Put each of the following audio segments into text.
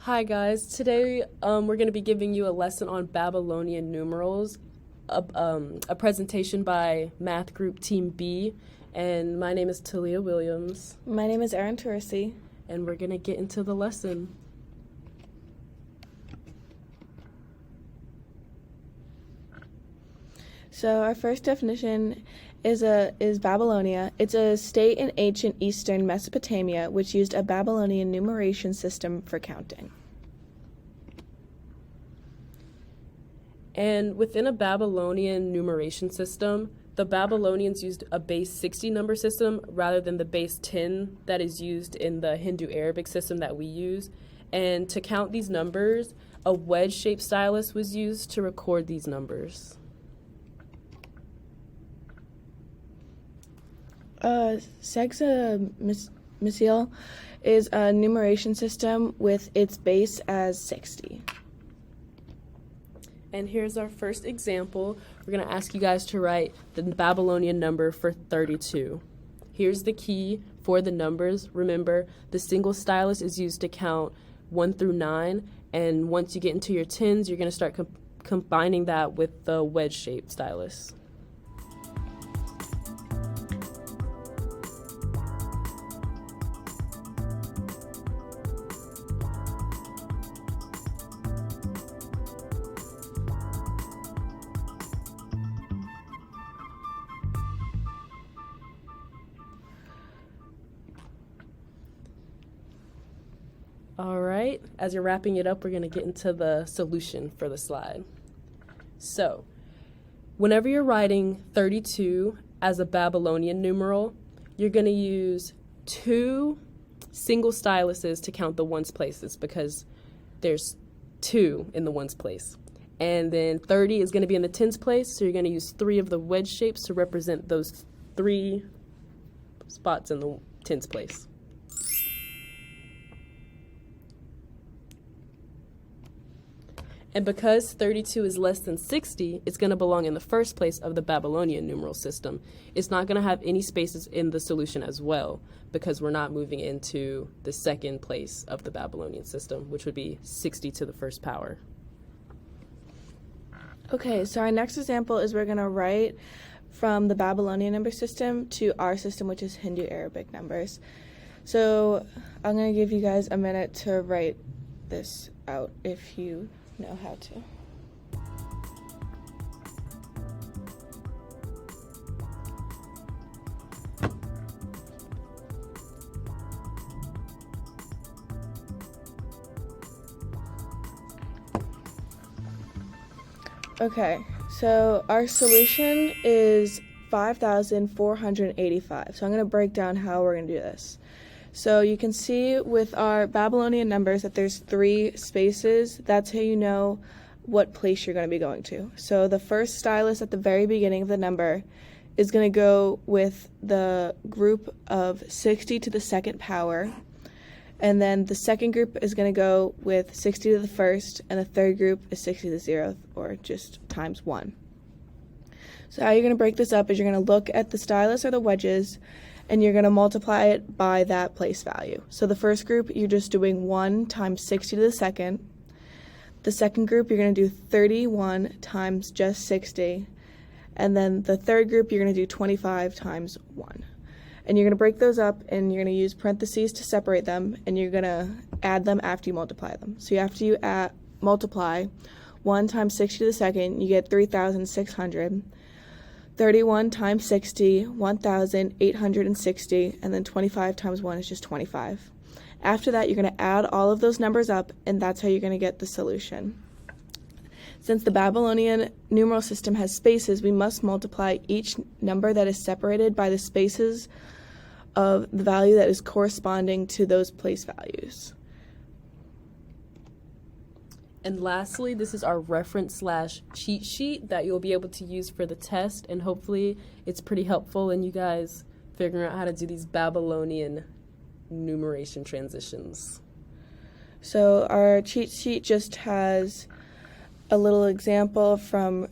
Hi guys, today we're going to be giving you a lesson on Babylonian numerals, a presentation by Math Group Team B, and my name is Talia Williams. My name is Erin Tursi. And we're going to get into the lesson. So our first definition is Babylonia. It's a state in ancient eastern Mesopotamia which used a Babylonian numeration system for counting. And within a Babylonian numeration system, the Babylonians used a base 60 number system rather than the base 10 that is used in the Hindu Arabic system that we use. And to count these numbers, a wedge-shaped stylus was used to record these numbers. Hexamysil is a numeration system with its base as 60. And here's our first example. We're going to ask you guys to write the Babylonian number for 32. Here's the key for the numbers. Remember, the single stylus is used to count 1 through 9, and once you get into your tens, you're going to start combining that with the wedge-shaped stylus. All right, as you're wrapping it up, we're going to get into the solution for the slide. So, whenever you're writing 32 as a Babylonian numeral, you're going to use 2 single styluses to count the ones places because there's 2 in the ones place. And then 30 is going to be in the tens place, so you're going to use 3 of the wedge shapes to represent those 3 spots in the tens place. And because 32 is less than 60, it's going to belong in the first place of the Babylonian numeral system. It's not going to have any spaces in the solution as well because we're not moving into the second place of the Babylonian system, which would be 60 to the first power. Okay, so our next example is we're going to write from the Babylonian number system to our system, which is Hindu Arabic numbers. So I'm going to give you guys a minute to write this out if you know how to. Okay, so our solution is 5,485. So I'm going to break down how we're going to do this. So you can see with our Babylonian numbers that there's 3 spaces. That's how you know what place you're going to be going to. So the first stylus at the very beginning of the number is going to go with the group of 60 to the second power. And then the second group is going to go with 60 to the first, and the third group is 60 to the 0th, or just times 1. So how you're going to break this up is you're going to look at the stylus or the wedges, and you're going to multiply it by that place value. So the first group, you're just doing 1 times 60 to the second. The second group, you're going to do 31 times just 60. And then the third group, you're going to do 25 times 1. And you're going to break those up, and you're going to use parentheses to separate them, and you're going to add them after you multiply them. So you have to multiply 1 times 60 to the second, you get 3,600. 31 times 60, 1,860, and then 25 times 1 is just 25. After that, you're going to add all of those numbers up, and that's how you're going to get the solution. Since the Babylonian numeral system has spaces, we must multiply each number that is separated by the spaces of the value that is corresponding to those place values. And lastly, this is our reference/cheat sheet that you'll be able to use for the test, and hopefully it's pretty helpful in you guys figuring out how to do these Babylonian numeration transitions. So our cheat sheet just has a little example to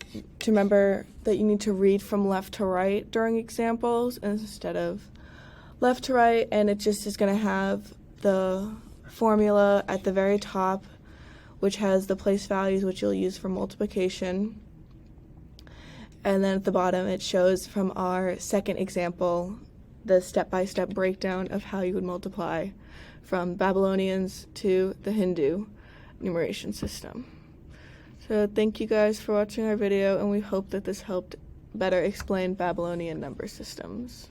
remember that you need to read from left to right during examples instead of left to right, and it just is going to have the formula at the very top, which has the place values which you'll use for multiplication. And then at the bottom it shows from our second example the step-by-step breakdown of how you would multiply from Babylonians to the Hindu numeration system. So thank you guys for watching our video, and we hope that this helped better explain Babylonian number systems.